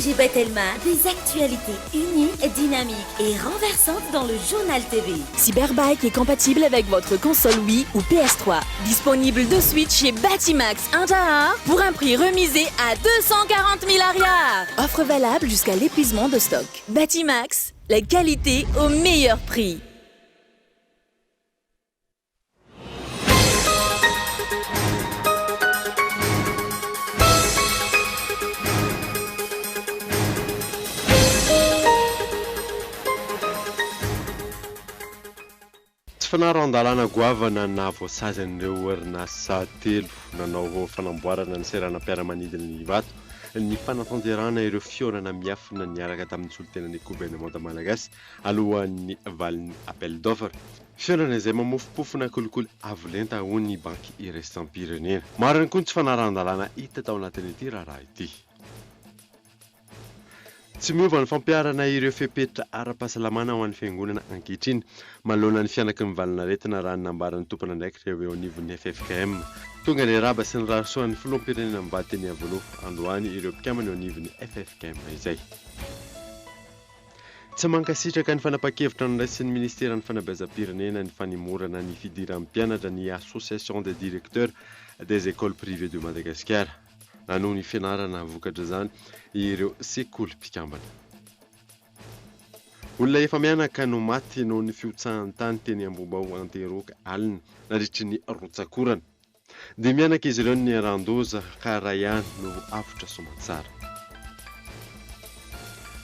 Roger Bettelma, des actualités uniques, dynamiques et renversantes dans le journal TV. Cyberbike est compatible avec votre console Wii ou PS3. Disponible de suite chez Batimax Indahar pour un prix remisé à 240 000 arrières. Offre valable jusqu'à l'épuisement de stock. Batimax, la qualité au meilleur prix. Fanarandalana goavana na voasazan'ireo orinasa telo nanao fanamboarana ny seranam-piaramanidina ny vato ny fanatanterahana ireo fiorana miafina niaraka tamin'ny solotenan'ny gouvernement malagasy alohan'ny valin'ny appel d'offre. Fiorana izay mamofopofona kolikoly avolenta ho ny banky iraisam-pirenena. Maro ihany koa ny tsy fanarandalana hita tao anatin'ity raharaha ity. Tsy miova ny fampiarana ireo fepetra ara-pahasalamana ho an'ny fiangonana ankehitriny manoloana ny fianaky ny valinaretina raha ny nambaran'ny tompona ndraiky ireo eo anivon'ny FFKM. Tonga ny raba sy ny rahasoan'ny filoham-pirenena mivady teny Avoloha androany ireo mpikambana eo anivon'ny FFKM izay. Tsy mankasitraka ny fanapa-kevitra niraisin'ny ministeran'ny fanabeazam-pirenena ny fanimorana ny fidiran'ny mpianatra ny association des directeurs des écoles privées de Madagascar. Noho ny fianarana vokatra zany ireo sekoly mpikambana. Olona efa mianaka no maty noho ny fiotsahan-tany teny Ambobao Anteroka alina nandritry ny rotsakorana. Dia mianaka izy ireo ny Randoza ka ray ihany no avotra soamantsara.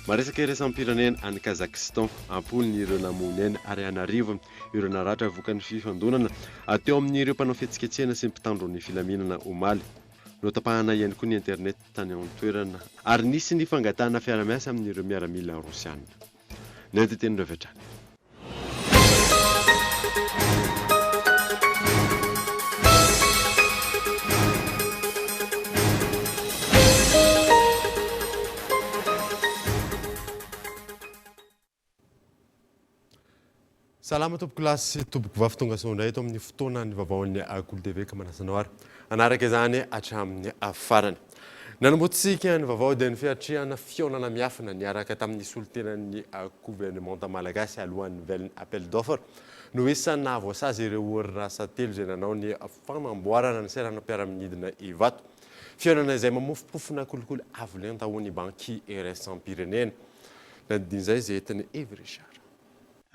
Maresaka iraisam-pirenena any Kazakhstan ampolony ireo namonena ary anarivo ireo naratra vokan'ny fifandonana ateo amin'ireo mpanao fihetsiketsehana sy mpitandron'ny filaminana omaly. Notapahana ihany koa ny internet tany an-toerana ary nisy ny fangatahana fiara-miasa amin'ireo miaramila rosiana. Ny anteteny rehetra. Salama tompoko lasy tompoko vavy tonga sondray eto amin'ny fotoana ny vaovaon'ny Akolo TV ka manasanao ary anaraka izany hatramin'ny farany. Nanombotsika ny vaovao dia ny fiatrehana fihaonana miafina niaraka tamin'ny solotenan'ny gouvernement malagasy alohan'ny velon'ny appel d'offre no isana voasazy ireo orinasa telo izay nanao ny fanamboarana ny seranam-piaramanidina Ivato. Fihaonana izay mamofopofona kolikoly avolenta ho ny banky iraisam-pirenena. Nandin'izay izay entiny Evy Richard.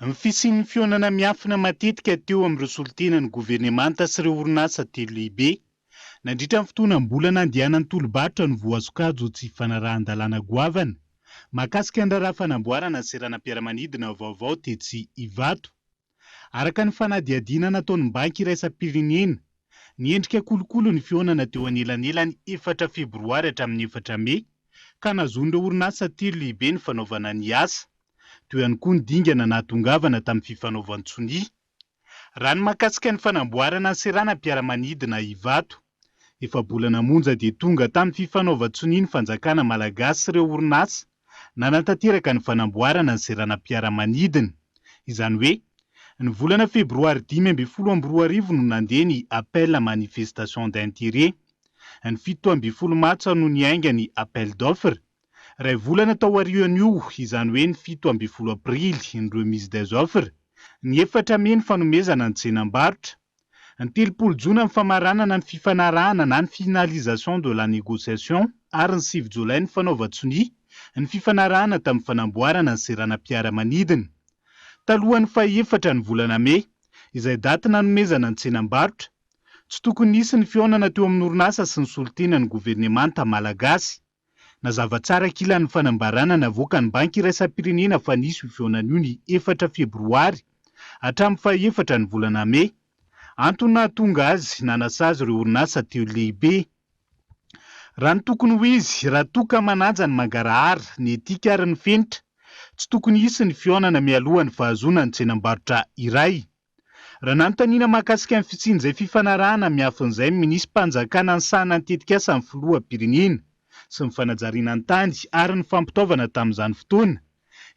Ny fisian'ny fihaonana miafina matetika teo amin'ireo solotenan'ny gouvernemanta sy ireo orinasa telo lehibe. Nandritra ny fotoanam-bolana andehanan'ny tolo-barotra no voazokajo tsy fanarahan-dalàna goavana. Mahakasika ny raharaha fanamboarana ny seranam-piaramanidina vaovao tetsy Ivato. Araka ny fanadihadiana nataon'ny banky iraisam-pirenena, ny endrika kolokolo ny fihaonana teo anelanelany 4 febroary hatramin'ny 4 Mey, ka nazon'ireo orinasa telo lehibe ny fanaovana ny asa. Toy ihany koa ny dingana nahatongavana tamin'ny fifanaovan-tsony. Raha ny mahakasika ny fanamboarana ny seranam-piaramanidina Ivato, efa bolana monja dia tonga tamin'ny fifanaovan-tsony ny fanjakana malagasy sy ireo orinasa nanantanteraka ny fanamboarana ny seranam-piaramanidina. Izany hoe, ny volana febroary 10 no nandeha ny appel à manifestation d'intérêt, ny 17 matsa no niainga ny appel d'offre. Ray volana tao arian'io, izany hoe ny 17 aprily ny remise des offres, ny 4 Mey ny fanomezana ny tsenam-barotra, ny 30 Jona ny famaranana ny fifanarahana na ny finalisation de la négociation ary ny 9 Jolay ny fanaovan-tsony ny fifanarahana tamin'ny fanamboarana ny seranam-piaramanidina. Talohan'ny faha-4 ny volana Mey, izay daty nanomezana ny tsenam-barotra, tsy tokony nisy ny fihaonana teo amin'ny orinasa sy ny solotenan'ny gouvernemanta malagasy. Nazava tsara kilan'ny fanambarana navoaka ny banky iraisam-pirenena fa nisy fihaonan'io ny 4 febroary hatramin'ny faha-4 ny volana Mey. Antony nahatonga azy nanasazy ireo orinasa telo lehibe. Raha ny tokony ho izy, raha toka manaja ny mangarahara, ny etika ary ny fenitra, tsy tokony hisy ny fihaonana mialoha ny fahazona ny tsenam-barotra iray. Raha nanontaniana mahakasika ny fisiany izay fifanarahana miafin'izay minisy mpanjakana ny sahana ny tetikasa amin'ny filoham-pirenena sy ny fanajariana ny tany ary ny fampitaovana tamin'izany fotoana,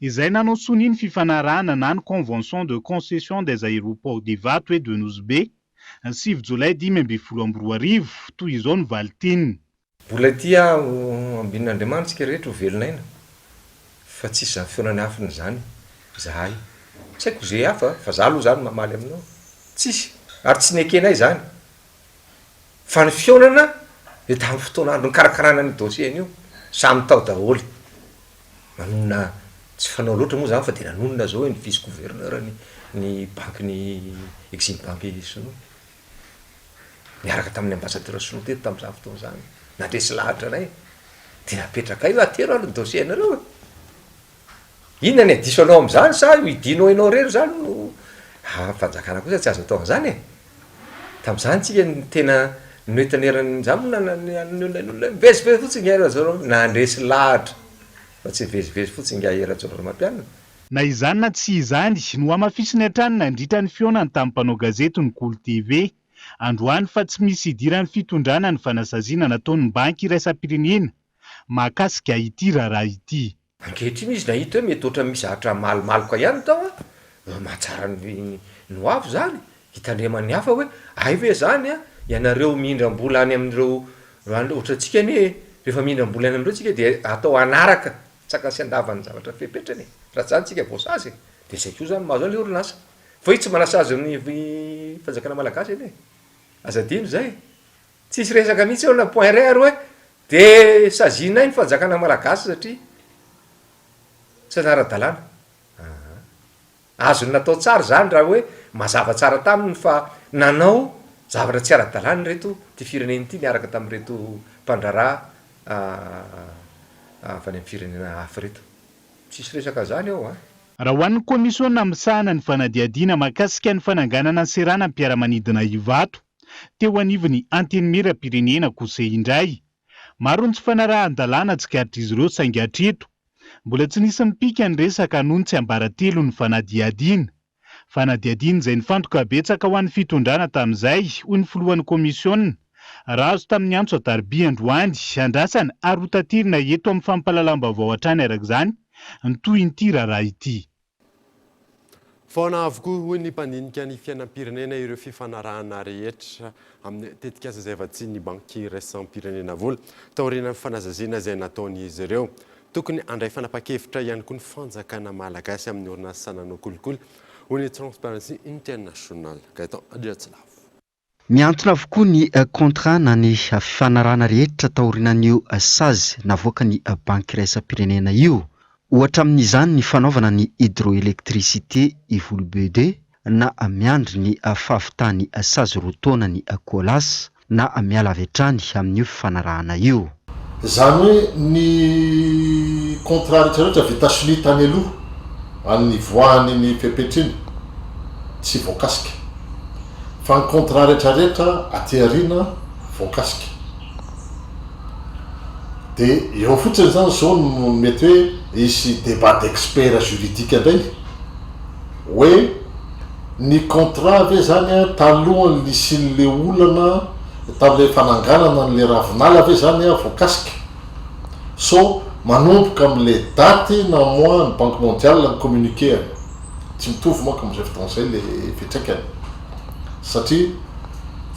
izay nanao sony ny fifanarahana na ny convention de concession des aéroports d'Ivato et de Nosbe ny 9 Jolay 2022 toy izao ny valiteniny. Mbola tia ambin'Andriamanitsika rehetra ho velona aina fa tsisy zany feonany hafiny zany zahay tsy haiko zay hafa fa za aloha zany mamaly aminao tsisy ary tsy nekenay zany fa ny fionana de tamin'ny fotoan'andro ny karakarana ny dossier io samy tao daholy manonona tsy fanao loatra moa zany fa de nanonona zao hoe ny vice gouverneur ny banque ny Exim Bank sinoa niaraka tamin'ny ambassadeur sinoa teto tamin'izany fotoana zany nandresy lahatra anay de napetraka io atero alo ny dossier nareo inona ny adiso anao am'zany sa io idinao enao rery zany no fanjakana kosa tsy azo atao an'izany tam'izany tsika ny tena noetanerany zamona olona mivezivezy fotsiny nga erazao nandresy lahatra fa tsy vezivezy fotsiny nga erazao mampianina na izany na tsy izany no amafisiny hatrany nandritra ny fionany tamin'ny mpanao gazety ny Golo TV androany fa tsy misy idiran'ny fitondrana ny fanasaziana nataon'ny banky iraisam-pirenena mahakasika ity raharaha ity. Ankehitriny izy nahita hoe mety ohatra misy ahatra malomaloka ihany tao mahatsara ny hoavo zany hitandreman'ny hafa hoe ay ve zany ianareo mindram-bola any amin'ireo ohatra tsika ny rehefa mindram-bola any amin'ireo tsika de atao anaraka tsaka sy andavany zavatra fepetrany raha zany tsika voasazy de zay koa zany mahazo an'le orinasa fa io tsy manasazy amin'ny fanjakana malagasy eny azadino zay tsisy resaka mihitsy eo na point ray ary hoe de sazina ny fanjakana malagasy satria tsy anara-dalàna azony natao tsara zany raha hoe mazava tsara taminy fa nanao zavatra tsy ara-dalàna reto ty firenena ity niaraka tamin'reto mpandrarà avy any amin'ny firenena hafa reto tsisy resaka zany ao raha ho an'ny komisiona misahana ny fanadiadiana mahakasika ny fananganana ny serana ny mpiara-manidina Ivato teo anivony antenimieram-pirenena kosa indray maro ny tsy fanarahan-dalàna tsikaritra izy ireo saingy hatreto mbola tsy nisy mipika ny resaka noho ny tsy ambaratelo ny fanadiadiana izay nifantoka betsaka ho an'ny fitondrana tamin'izay hoy ny filohan'ny komisiona raha azo tamin'ny antso adarbi androany andrasana ary hotatirina eto amin'ny fampahalalam-baovao hatrany arak'izany nytoy ity raharaha ity. Faona avokoa hoy ny mpandinika ny fiainam-pirenena ireo fifanarahana rehetra amin'ny tetikasa izay vatsy ny banky iraisam-pirenena vola taoriana fanazaziana izay nataon'izy ireo tokony andray fanapa-kevitra ihany koa ny fanjakana malagasy amin'ny orinasa sanana kolikoly hoy ny Transparency International Gaëtan Adriatsilavo. Miantona avokoa ny contrat na ny fifanarahana rehetra taorinan'io sazy navoaka ny banky iraisam-pirenena io. Ohatra amin'izany ny fanaovana ny hydroélectricité Ivolbede na miandry ny fahavitany sazy roa taona ny Kolas na miala avy hatrany amin'io fifanarahana io. Zany hoe ny contrat rehetra vita soli tany aloha amin'ny voany ny fepetriny tsy voakasika fa ny contrat rehetrarehetra atyarina voakasika de eo fotsiny zany zao no mety hoe isy débat d'expert juridique indray hoe ny contrat ve zany talohany lisin'le olana tam'le fananganana n'le ravinala ve zany voakasika so manomboka am'le daty na mois ny banque mondiale ny communiqué tsy mitovy moa am'izay fotoan'izay le fitraikany satria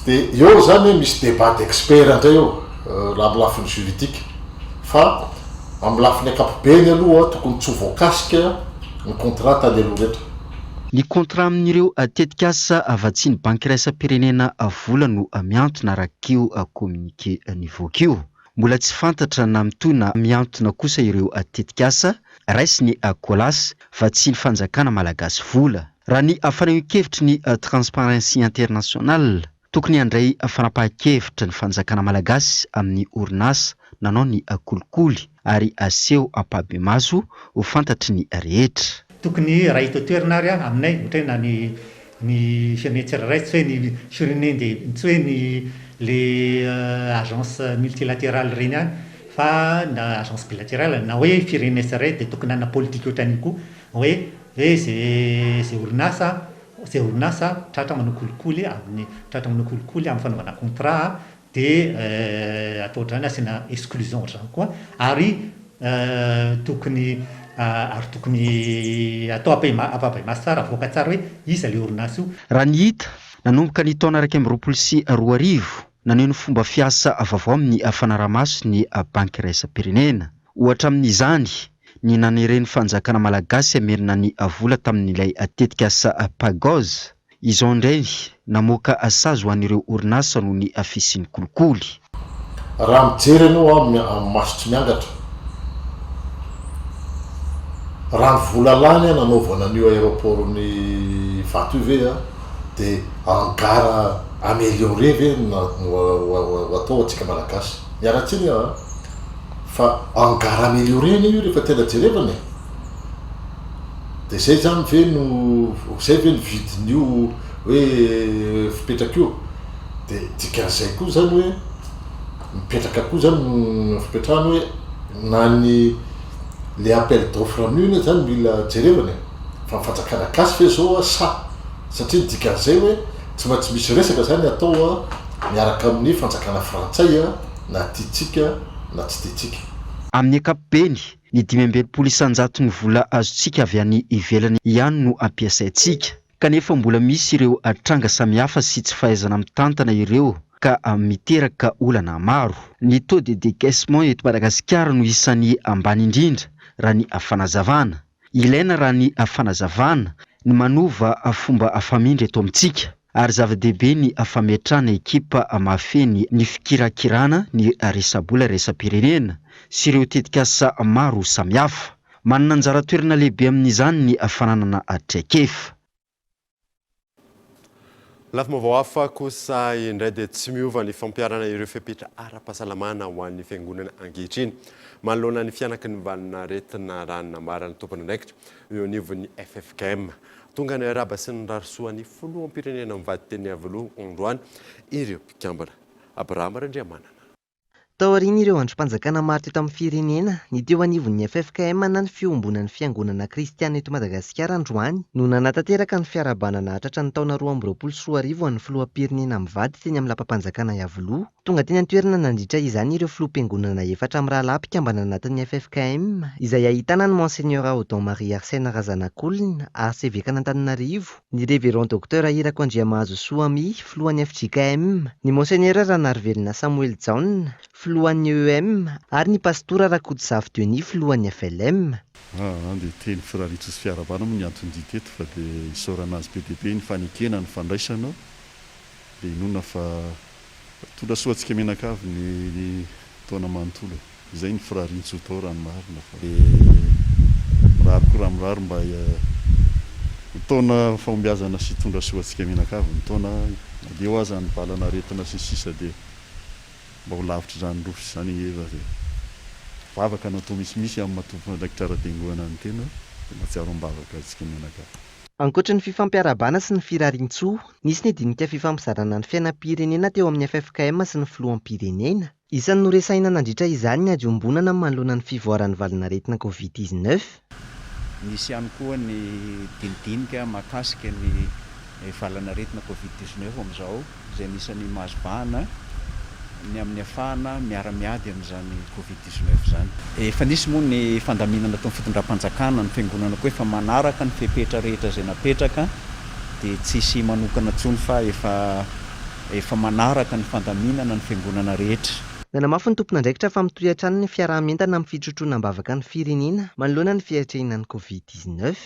de eo zany misy débat d'expert indray eo raha amin'ny lafiny juridique fa amin'ny lafiny ankapobeny aloha tokony tsy voakasika ny contrat tany aloha rehetra. Ny contrat amin'ireo tetikasa avatsy ny banky iraisam-pirenena vola no miantona rak'io communiqué nivoaka io. Mbola tsy fantatra na mitona miantona kosa ireo tetikasa raisy ny Kolas fa tsy ny fanjakana malagasy vola. Raha ny fanahian-kevitry ny Transparency International tokony andray fanapahan-kevitra ny fanjakana malagasy amin'ny orinasa nanao ny kolikoly ary aseho ampahabemaso ho fantatry ny rehetra. Tokony raha hita toerana ary aminay ohatra na ny firenena tsirairay tsy hoe ny firenena de tsy hoe ny le agence multilatérale reny ihany fa na agence bilatérale na hoe firenena tsirairay de tokony ana politique ohatrany koa hoe zay orinasa tratra manao kolikoly amin'ny fanaovana contrat de atao ohatrany asiana exclusion ohatrany koa ary tokony atao apabahimaso tsara avoaka tsara hoe iza le orinasa io. Raha ny hita nanomboka ny taona 2024 naneho ny fomba fiasa vaovao amin'ny fanaramaso ny banky iraisam-pirenena. Ohatra amin'izany ny nanereny fanjakana malagasy amerina ny vola tamin'ilay tetika asa Pagos. Izao indray namoaka asazo ho an'ireo orinasa noho ny afisiany kolikoly. Raha mijery ianao amin'ny maso tsy miangatra, raha ny vola lany nanaovana an'io aéroport'ny vato io ve dia angara amélioré ve atao atsika malagasy miaratsiny fa angara amélioré io rehefa tena jerevana dia zay zany ve no vidin'io hoe fipetraka io. Dia dikan'izay koa zany hoe mipetraka koa zany fipetrahany hoe na ny le appel d'offre amin'io zany mila jerevana fa mifanjakana gasy fe zao satria dikan'izay hoe tsy maintsy misy resaka zany atao miaraka amin'ny fanjakana frantsay na tiatsika na tsy tiatsika. Amin'ny ankapobeny ny 520 isanjato ny vola azontsika avy any ivelany ihany no ampiasaintsika, kanefa mbola misy ireo tranga samihafa sy tsy fahaizana mitantana ireo ka miteraka olana maro. Ny taux de décaissement eto Madagasikara no isan'ny ambany indrindra raha ny fanazavana. Ilaina raha ny fanazavana ny manova fomba afamindra eto amintsika, ary zava-dehibe ny fametrahana ekipa mahafeny ny fikirakirana ny resabola raisam-pirenena sy ireo tetikasa maro samihafa. Manana anjara toerana lehibe amin'izany ny fananana traikefa. Lafa vaovao hafa kosa indray dia tsy miova ny fampiarana ireo fepetra ara-pahasalamana ho an'ny fiangonana ankehitriny. Manoloana ny fianaky ny valinaretina ranonambarany tompony andraikitra eo anivon'ny FFKM. Tonga ny araba sy ny rarisoan'ny filoham-pirenena mivady teny avaloha androany ireo mpikambana. Abrahama Randriamanana. Tao aoriana ireo androm-panjakana maro teto amin'ny firenena, ny teo anivon'ny FFKM na ny fiombonan'ny fiangonana kristiana eto Madagasikara androany no nanatanteraka ny fiarabanana hatratra ny taona 2024 an'ny filoham-pirenena mivady teny amin'ny lapam-panjakana Iavoloha. Tonga teny an-toerana nandritra izany ireo filoham-piangonana efatra amin'ny rahalahy mpikambana anatin'ny FFKM izay ahitana ny Monseigneur Audon Marie Arsène Razanakolina arcevêque Antananarivo, ny révérend docteur Irako Andriamahazo Soami, filohan'ny FJKM, ny Monseigneur Ranarivelina Samuel John, filohan'ny EEM, ary ny pastora Rakotsavy Denis, filohan'ny FLM. Dia teny firaritso sy fiarabana moa ny antony diteto fa dia isaorana azy PDP ny fanekena ny fandraisana dia inona fa tola soatsika menakavy ny taona manontolo. Izay ny firaritso tao ranomarina fa dia miraro mba taona fahombiazana sy tondra soatsika menakavy ny taona dia ho aza ny valana aretina sy sisa dia mba ho lavitra zany rofy zany eva dia vavaka natao misimisy amin'ny matompo ndraikitra ara-dengoana ny tena dia matsiaro ambavaka antsika menakavy. Ankoatra ny fifampiarabana sy ny firarintsoa, nisy ny dinika fifampizarana ny fiainam-pirenena teo amin'ny FFKM sy ny filoham-pirenena. Isan'ny noresaina nandritra izany ny adiombonana manoloana ny fivoaran'ny valinaretina Covid-19. Nisy ihany koa ny dinidinika mahakasika ny valanaretina Covid-19 amin'izao, izay nisan'ny mahazobahana ny amin'ny afahana miara-miady amin'izany Covid-19 zany. Efa nisy moa ny fandaminana tao amin'ny fitondram-panjakana ny fiangonana koa efa manaraka ny fepetra rehetra izay napetraka dia tsisy manokana intsony fa efa manaraka ny fandaminana ny fiangonana rehetra. Nanamafy ny tompon'andraikitra fa mitohy hatrany ny fiarahamentana amin'ny fitrotroana ambavaka ny firenena manoloana ny fiatrehanan'ny Covid-19.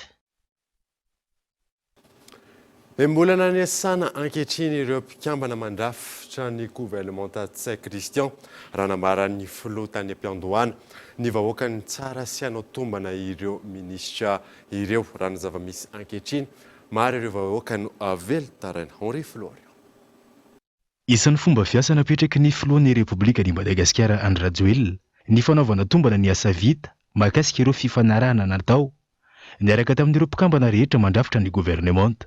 Mbola niasana ankehitriny ireo mpikambana mandrafitra ny gouvernement Tsay Christian raha nambaran'ny filoha tany am-piandohana ny vahoaka ny tsara sy hanao tombana ireo minisitra ireo raha ny zava-misy ankehitriny maro ireo vahoaka no avelo taraina Henri Florian. Isan'ny fomba fiasa napetraky ny filohan'ny Repoblika di Madagasikara Andry Rajoelina ny fanaovana tombana ny asa vita mahakasika ireo fifanarahana natao niaraka tamin'ireo mpikambana rehetra mandrafitra ny gouvernement.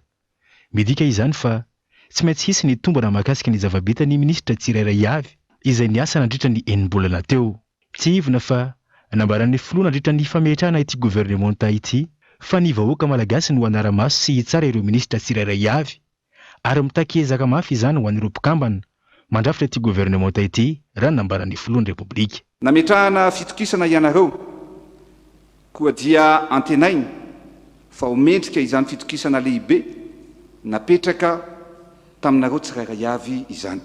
Midika izany fa tsy maintsy hisy ny tombana mahakasika ny zava-bita ny minisitra tsirairay avy izay niasa nandritra ny enimbolana teo. Tsy ivona fa nambaran'ny filoha nandritra ny fametrahana ity gouvernement ity fa ny vahoaka malagasy no anara-maso sy hitsara ireo minisitra tsirairay avy ary mitakezaka mafy izany ho an'ireo mpikambana mandrafitra ity gouvernement ity raha nambaran'ny filohan'ny Repoblika. Nametrahana fitokisana ianareo koa dia antenainy fa homendrika izany fitokisana lehibe napetraka taminareo tsirairay avy izany.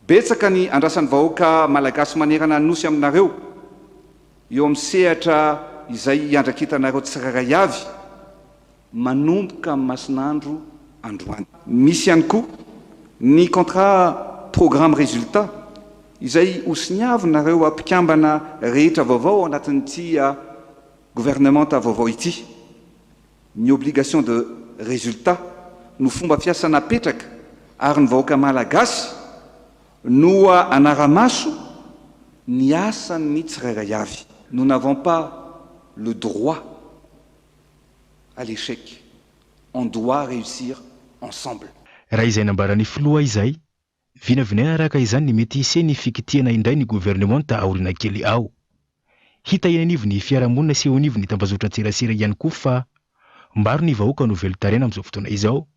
betsaka ny andrasan'ny vahoaka malagasy manerana nosy aminareo eo amin'ny sehatra izay iandrakitanareo tsiraray avy manomboka amin'ny masinandro androany. Misy ihany koa ny contrat programme résultat izay osiniavinareo ampikambana rehetra vaovao anatin'ity gouvernement vaovao ity. Ny obligation de résultat no fomba fiasa napetraka ary ny vahoaka malagasy no anara-maso ny asan'ny tsirairay avy. Nous n'avons pas le droit à l'échec. On doit réussir ensemble. Raha izay nambarany filoha izay, vinavinaina araka izany ny mety hisy ny fikitiana indray ny gouvernement aoriana kely ao. Hita eny anivon'ny fiarahamonina sy eo anivon'ny tambazotra-tserasera ihany koa fa maro ny vahoaka no velon-tarena amin'izao fotoana izao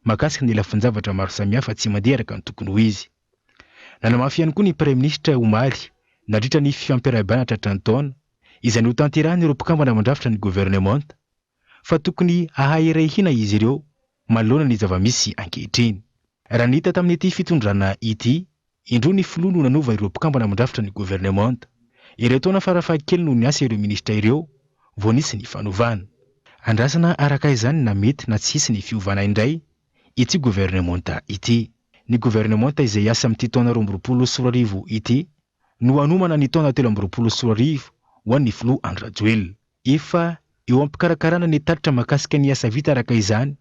mahakasika ny lafin-javatra maro samihafa tsy mandeha araka ny tokony ho izy. Nanamafy ihany koa ny Premier Ministre Omaly nandritra ny fiampiarabana tratran'ny taona izay no tanterahany ireo mpikambana mandrafitra ny gouvernement fa tokony ahairahina izy ireo manoloana ny zava-misy ankehitriny. Raha nita tamin'ity fitondrana ity, indro ny filoha no nanova ireo mpikambana mandrafitra ny gouvernement. Ireo taona farafahakeliny no niasa ireo ministra ireo vao nisy ny fanovana. Andrasana araka izany na mety na tsy hisy ny fiovana indray ity gouvernement ity. Ny gouvernement izay asa amin'ity taona 2024 ity no anomana ny taona 2024 ho an'ny filoha Andry Rajoelina. Efa eo ampikarakarana ny taritra mahakasika ny asa vita araka izany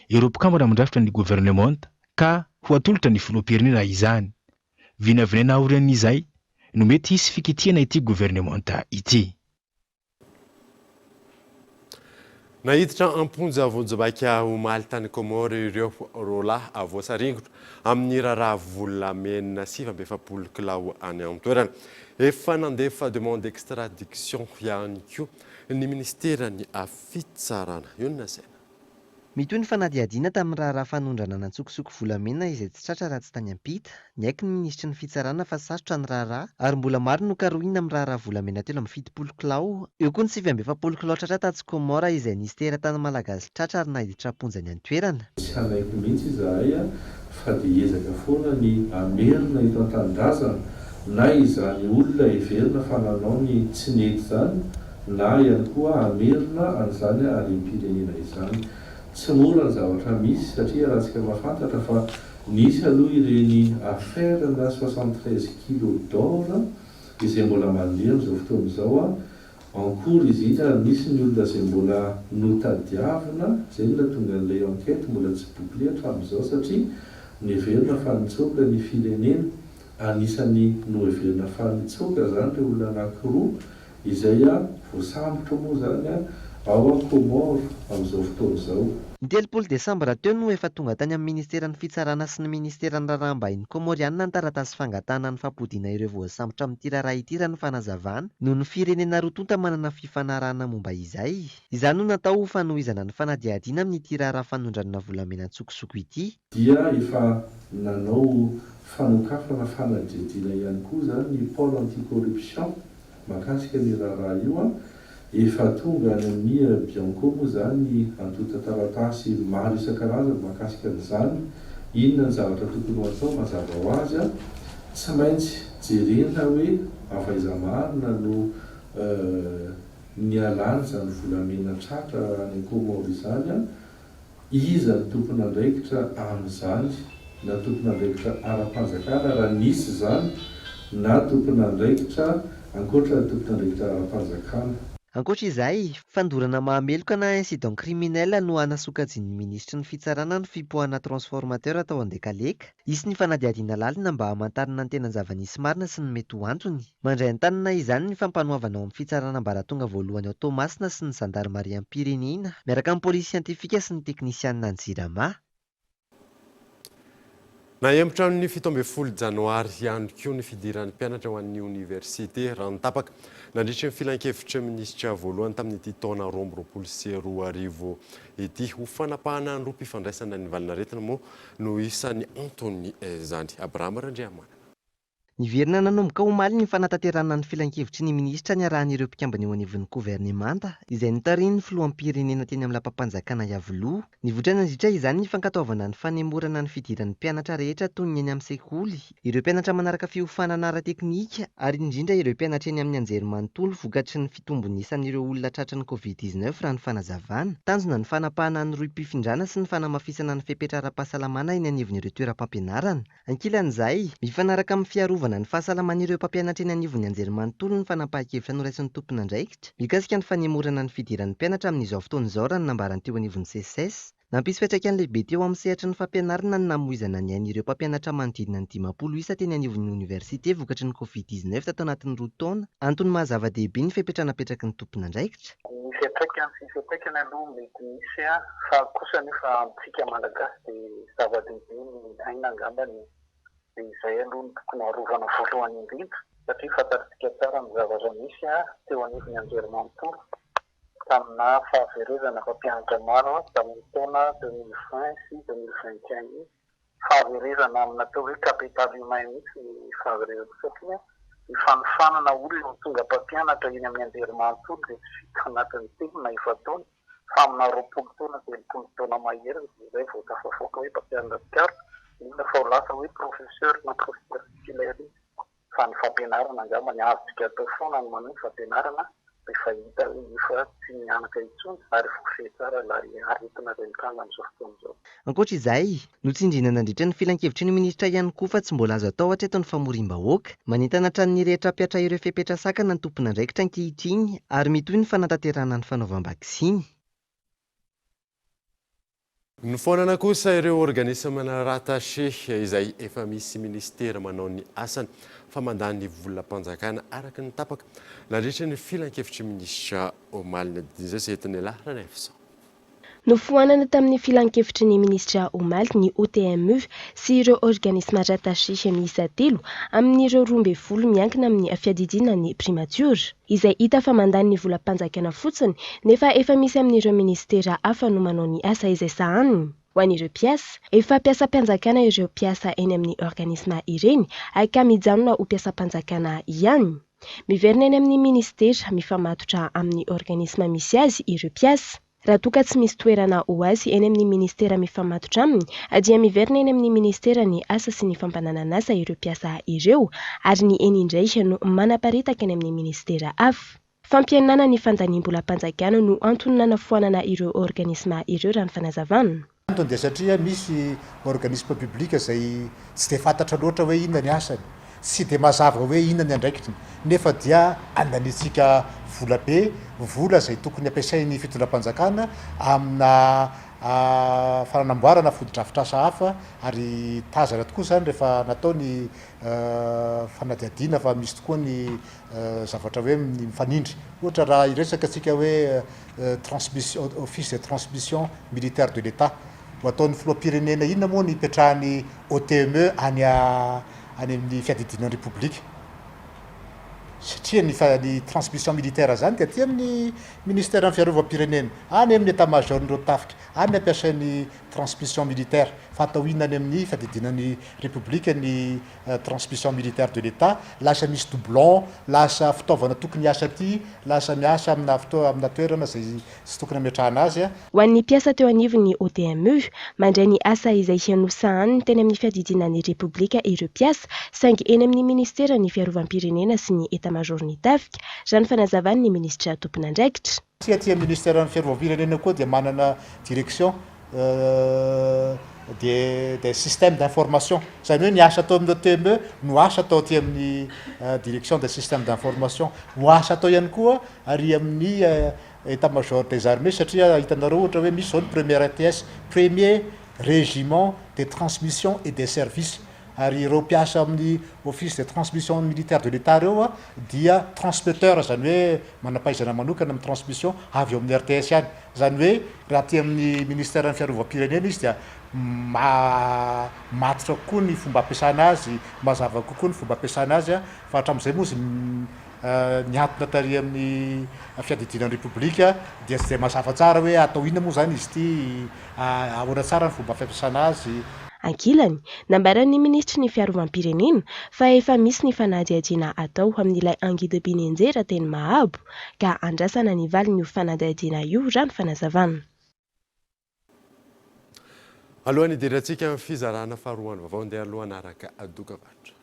ireo mpikambana mandrafitra ny gouvernement ka ho atolotra ny filoham-pirenena izany. Vinavinaina aorian'izay no mety hisy fikitiana ity gouvernement ity. Nahiditra amponja vonjabaka Omaly tany Komoro ireo rola avoasaringotra amin'ny raharaha volamena 720 kilao any amin'ny toerana. Efa nandefa demande extradiction ihany koa ny ministerany fitsarana. Io ny nasena. Mitoy ny fanadihadiana tamin'ny raharaha fanondrana nantsokosoko volamena izay tsy tratra raha tsy tany ampita. Niaiky ny ministra ny fitsarana fa sarotra ny raharaha ary mbola maro no karohina amin'ny raharaha volamena telo amin'ny 70 kilao. Eo koa ny 720 kilao tratra tatsy Komora izay nisy teratany malagasy tratra ary nahiditra amponjany any toerana. Tsy hanaiko mihitsy izahay fa dia ezaka foana ny amerina eto an-tanindrazana na izany olona heverina fa nanao ny tsy nety zany na ihany koa amerina an'izany alim-pirenena izany. Tsy mora ny zavatra misy satria raha tsika mahafantatra fa nisy aloha ireny affaire na 73 kilo d'or izay mbola mandeha amin'izao fotoana izao en cours izy iny ary misy ny olona izay mbola notadiavina izay no tonga an'ilay enquête mbola tsy bouclé hatramin'izao satria noheverina fa nitsoka ny firenena anisany noheverina fa nitsoka zany ireo olona anankiroa izay voasambotra moa zany ao Komoro amin'izao fotoana izao. Ny 3 Desambra teo no efa tonga tany amin'ny ministeran'ny fitsarana sy ny ministeran'ny raharaham-bahiny komorianina ny taratasy fangatana ny fampodiana ireo voasambotra amin'ity raharaha ity raha ny fanazavana no ny firenena rotonta manana fifanarahana momba izay. Izany no natao fanohizana ny fanadihadiana amin'ity raharaha fanondranana volamena tsokosoko ity. Dia efa nanao fanokafana fanadihadiana ihany koa zany ny pôle anticorruption mahakasika ny raharaha io efa tonga any amin'ny Bianco moa zany antota taratasy maro isan-karazany mahakasika an'izany. Inona ny zavatra tokony ho atao mazava ho azy tsy maintsy jerena hoe afaiza-marina no nialany zany volamena tratra any Komoro izany iza ny tompony andraikitra amin'izany na tompony andraikitra ara-panjakana raha nisy zany na tompony andraikitra ankoatra tompony andraikitra ara-panjakana. Ankoatra izay, fandorana mahameloka na incident criminel no anasokajin'ny ministra ny fitsarana ny fipoahana transformateur atao andekaleka. Isy ny fanadihadiana lalina mba hamantarana ny tena zava-nisy marina sy ny mety ho antony. Mandray an-tanana izany ny fampanoavana ao amin'ny fitsarana ambaratonga voalohany ao Tomasina sy ny zandarmaria am-pirenena miaraka amin'ny polisy siantifika sy ny teknisianina ny jirama. Nahembotra amin'ny 17 janoary ihany koa ny fidiran'ny mpianatra ho an'ny université Rantapaka nandritra ny filan-kevitra minisitra voalohany tamin'ity taona 2024 ity ho fanapahana ny roa mpifandraisana ny valinaretina moa no isan'ny Antony izany. Abraham Randriamana. Niverina nanomboka omaly ny fanatanterana ny filan-kevitry ny minisitra ny arahan'ireo mpikambana eo anivon'ny governemanta izay nitariny ny filoham-pirenena teny amin'ny lapam-panjakana Iavoloha. Nivoatra nandritra izany ny fankatoavana ny fanemorana ny fidiran'ny mpianatra rehetra toy ny eny amin'ny sekoly, ireo mpianatra manaraka fiofanana ara-teknika ary indrindra ireo mpianatra eny amin'ny anjerimanontolo vokatry ny fitombony isan'ireo olona tratran'ny Covid-19 raha ny fanazavana. Tanjona ny fanapahana ny roy mpifindrana sy ny fanamafisana ny fepetra ara-pahasalamana eny anivon'ireo toeram-pampianarana. Ankilan'izay, mifanaraka amin'ny fiarovana ny fahasalaman'ireo mpampianatra eny anivon'ny anjerimanontolo ny fanapahan-kevitra noraisin'ny tompon'andraikitra mikasika ny fanemorana ny fidiran'ny mpianatra amin'izao fotoana izao raha ny nambarany teo anivon'ny CSS. Nampisy fiantraikany lehibe teo amin'ny sehatra ny fampianarana ny namoizana ny ain'ireo mpampianatra manodidina ny 500 isa teny anivon'ny oniversite vokatry ny Covid-19 tato anatin'ny 2 taona, antony mahazava-dehibe ny fepetra napetraky ny tompon'andraikitra. Ny fiantraikany aloha mety misy fa kosa nefa amintsika malagasy dia zava-dehibe ny aina angambany dia izay aloha ny tokony harovana voalohany indrindra satria fantatsika tsara ny zavatra misy teo anivon'ny anjerimanontolo tamina fahaverezana mpampianatra maro tamin'ny taona 2020 sy 2021 fahaverezana amina atao hoe kapitaly humain mihitsy ny fahaverezana satria ny fanofanana olona tonga mpampianatra eny amin'ny anjerimanontolo dia tsy vita anatin'ny telo na efataona fa amina 20 taona 30 taona mahery izay vao tafafoaka hoe mpampianatra pikara inona fa ho lasa hoe professeur na professeur titulaire fa ny fampianarana angamba ny avitsika atao foana ny manao ny fampianarana rehefa hita hoe efa tsy mianaka intsony ary fofehy tsara ilay aretina izay mitanga amin'izao fotoana izao. Ankoatra izay, notsindriana nandritra ny filan-kevitry ny ministra ihany koa fa tsy mbola azo atao hatreto ny famorim-bahoaka. Manentana hatrany rehetra mpiatra ireo fepetra sakana ny tompon'andraikitra ankehitriny ary mitohy ny fanatanterana ny fanaovam-bakisiny. Ny fonana kosa ireo organisme rattaché izay efa misy ministera manao ny asany famandany volam-panjakana araka ny tapaka nandritra ny filan-kevitry minisitra Omaly Nadine izay entiny lahara nefsa. Nofoanana tamin'ny filan-kevitry ny minisitra Omaly ny OTME sy ireo organisme rattaché miisa 3 amin'ireo 12 miankina amin'ny fiadidiana ny primature izay hita fa mandany ny volam-panjakana fotsiny nefa efa misy amin'ireo ministera hafa no manao ny asa izay sahaniny. Ho an'ireo mpiasa, efa mpiasa-mpanjakana ireo mpiasa eny amin'ny organisme ireny ka mijanona ho mpiasa-mpanjakana ihany. Miverina eny amin'ny ministera mifamatotra amin'ny organisme misy azy ireo mpiasa. Raha toka tsy misy toerana ho azy eny amin'ny ministera mifamatotra aminy, dia miverina eny amin'ny ministera ny asa sy ny fampananana asa ireo mpiasa ireo ary ny eny indray no manaparitaka eny amin'ny ministera hafa. Fampihenana ny fandaniam-bolam-panjakana no antony nanafoanana ireo organisme ireo raha ny fanazavana. Antony dia satria misy organisme public izay tsy dia fantatra loatra hoe inona ny asany, tsy dia mazava hoe inona ny andraikitiny, nefa dia andanitsika vola be, vola izay tokony ampiasain'ny fitondram-panjakana amina fanamboarana foto-drafitr'asa hafa ary tazana tokoa izany rehefa natao ny fanadiadiana fa misy tokoa ny zavatra hoe mifanindry. Ohatra raha iresaka antsika hoe transmission office de transmission militaire de l'État ho ataon'ny filoham-pirenena inona moa ny ipetrahany OTME any amin'ny fiadidinan'ny République. Satria ny transmission militaire zany dia aty amin'ny ministère ny fiarovam-pirenena, any amin'ny état-major-n'ireo tafika, any ampiasain'ny transmission militaire fa atao inona any amin'ny fiadidinan'ny République ny transmission militaire de l'État, lasa misy doublon, lasa fitaovana tokony asa aty, lasa miasa amina toerana izay tsy tokony ametrahana azy. Ho an'ny mpiasa teo anivon'ny OTME, mandray ny asa izay hianosahaniny teny amin'ny fiadidinan'ny République ireo mpiasa saingy eny amin'ny ministera ny fiarovam-pirenena sy ny état-major ny tafika, raha ny fanazavany ny ministra tompon'andraikitra. Aty amin'ny ministera ny fiarovam-pirenena koa dia manana direction des systèmes d'information. Izany hoe ny asa atao amin'ny OTME no asa atao aty amin'ny direction des systèmes d'information, ho asa atao ihany koa ary amin'ny état-major des armées satria hitanareo ohatra hoe misy zao ny premier RTS, premier régiment de transmission et des services. Ary ireo mpiasa amin'ny office de transmission militaire de l'État reo dia transmetteur, izany hoe manampahaizana manokana amin'ny transmission avy eo amin'ny RTS ihany. Izany hoe raha aty amin'ny ministère ny fiarovam-pirenena izy dia matotra kokoa ny fomba ampiasana azy, mazava kokoa ny fomba ampiasana azy fa hatramin'izay moa izy niantona tary amin'ny fiadidinan'ny République dia tsy dia mazava tsara hoe atao inona moa zany izy ity, ahoana tsara ny fomba fampiasana azy. Ankilany, nambaran'ny ministry ny fiarovam-pirenena fa efa misy ny fanadihadiana atao amin'ilay angidim-piny anjera teny Mahabo ka andrasana ny valiny io fanadihadiana io raha ny fanazavana. Alohan'ny idirantsika amin'ny fizarana faharoany vaovao andeha aloha araka adokavatra.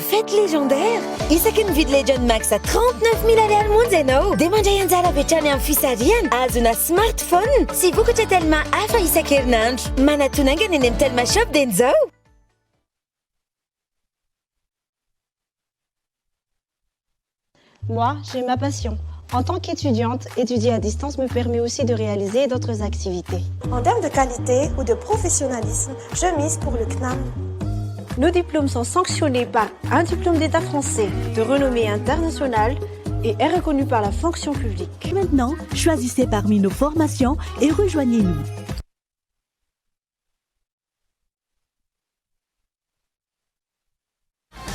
Fête légendaire! Isaky ny vidy Legend Max 39 000 ariary monja ianao. Dia mandray anjara hatrany amin'ny fisariana, azona smartphone sy vokatra Telma hafa isan-kerinandro. Manatonangana eny amin'ny Telma Shop dia nizao. Moi, j'ai ma passion. En tant qu'étudiante, étudier à distance me permet aussi de réaliser d'autres activités. En termes de qualité ou de professionnalisme, je mise pour le CNAM. Nos diplômes sont sanctionnés par un diplôme d'État français de renommée internationale et est reconnu par la fonction publique. Maintenant, choisissez parmi nos formations et rejoignez-nous.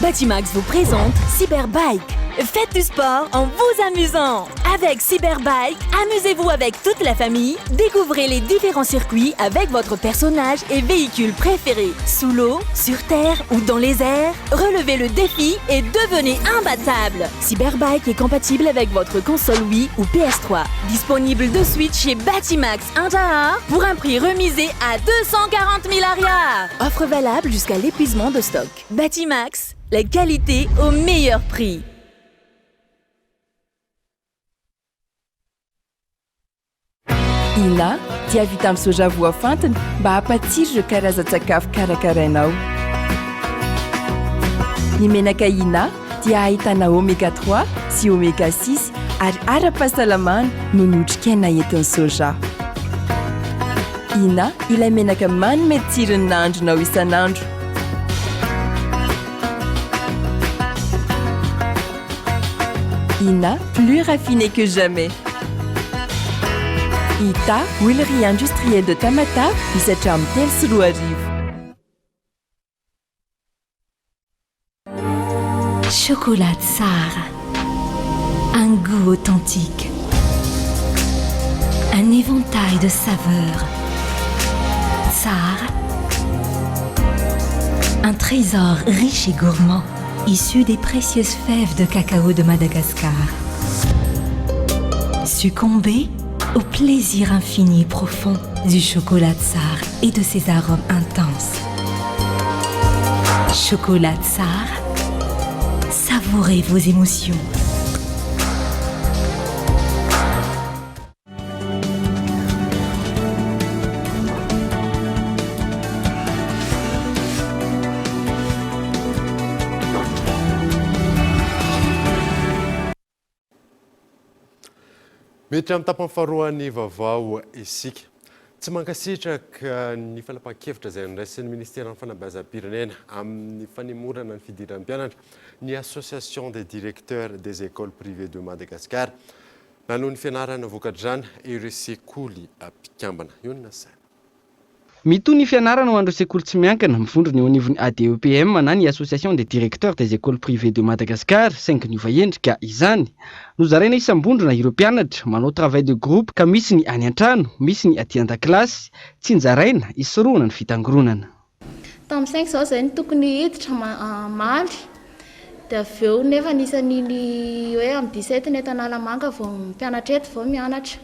Batimax vous présente Cyberbike. Faites du sport en vous amusant. Avec Cyberbike, amusez-vous avec toute la famille. Découvrez les différents circuits avec votre personnage et véhicule préféré. Sous l'eau, sur terre ou dans les airs, relevez le défi et devenez imbattable. Cyberbike est compatible avec votre console Wii ou PS3. Disponible de suite chez Batimax Indahar pour un prix remisé à 240 000 ariars. Offre valable jusqu'à l'épuisement de stock. Batimax, la qualité au meilleur prix. Ina, dia vita amin'ny soja voafantina mba hampatsiro ireo karazan-tsakafo karakarainao. Ny menaka Ina dia ahitana oméga 3 sy oméga 6 ary ara-pahasalamana no notrikaina entin'ny soja. Ina, ilay menaka manome tsirony nahandronao isan'andro. Ina, plus raffiné que jamais. Ita, huilerie industrielle de Tamata, misatra amin'ny telo sy roa arivo. Chocolat Tsar. Un goût authentique. Un éventail de saveurs. Tsar. Un trésor riche et gourmand, issu des précieuses fèves de cacao de Madagascar. Succombez au plaisir infini et profond du chocolat Tsar et de ses arômes intenses. Chocolat Tsar, savourez vos émotions. Mety amin'ny tapany faharoan'ny vaovao isika. Tsy mankasitraka ny fanapahan-kevitra izay niraisin'ny ministera ny fanabeazam-pirenena amin'ny fanemorana ny fidiran'ny mpianatra ny association des directeurs des écoles privées de Madagascar nanoho ny fianarana vokatr'izany ireo sekoly mpikambana. Io ny nasana. Mitohy ny fianarana ho an'ireo sekoly tsy miankina mivondrona eo anivon'ny ADEPM na ny association des directeurs des écoles privées de Madagascar saingy niova endrika izany. Nozaraina isam-bondrona ireo mpianatra manao travail de groupe ka misy ny any an-trano, misy ny aty an-dakilasy, tsy nzaraina isorohana ny fitangoronana. Tamin'ny 5 izao izay ny tokony hiditra maly dia avy eo nefa nisan'iny hoe amin'ny 17 ny Tanàlamanga vao mpianatra eto vao mianatra.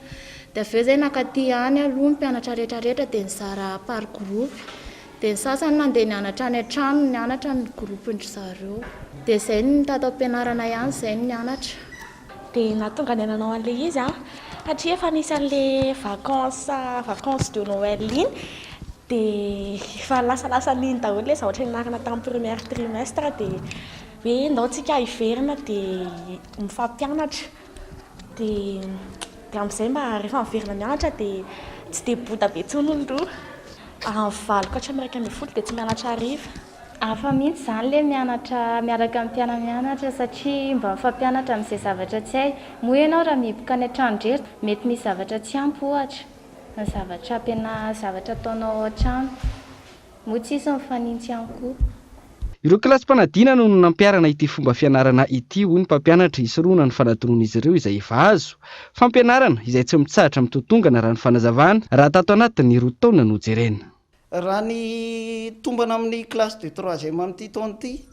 Dia avy eo izay nakaty any aloha ny mpianatra rehetrarehetra dia nizara par groupe. Dia ny sasany nandeha nianatra any an-trano nianatra ny groupindry zareo. Dia izay ny tatao am-pianarana ihany izay ny nianatra. Dia nahatonga ny ananao an'ilay izy satria efa nisy an'ilay vacances de Noël iny dia efa lasalasa n'iny daholo ilay zavatra nianarana tamin'ny premier trimestre dia hoe ndaontsika hiverina dia mifampianatra dia amin'izay mba rehefa miverina mianatra dia tsy dia bota be intsony ny roa valiko hatramin'ny 1:30 dia tsy mianatra hariva. Hafa mihitsy izany ilay mianatra miaraka amin'ny mpiana-mianatra satria mba mifampianatra amin'izay zavatra tsy hay. Moa ianao raha mihiboka any an-trano indrery mety misy zavatra tsy ampy ohatra, ny zavatra ataonao ao an-trano, moa tsisy mifanintsy ihany koa. Ireo kilasym-panadinana no nampiarana ity fomba fianarana ity hoy ny mpampianatra hisoroana ny fanadonon'izy ireo izay efa azo. Fampianarana izay tsy mitsahatra amin'ny totongana raha ny fanazavana raha tato anatin'ny 2 taona no jerena. Raha ny tombana amin'ny classe de 3e amin'ity taona ity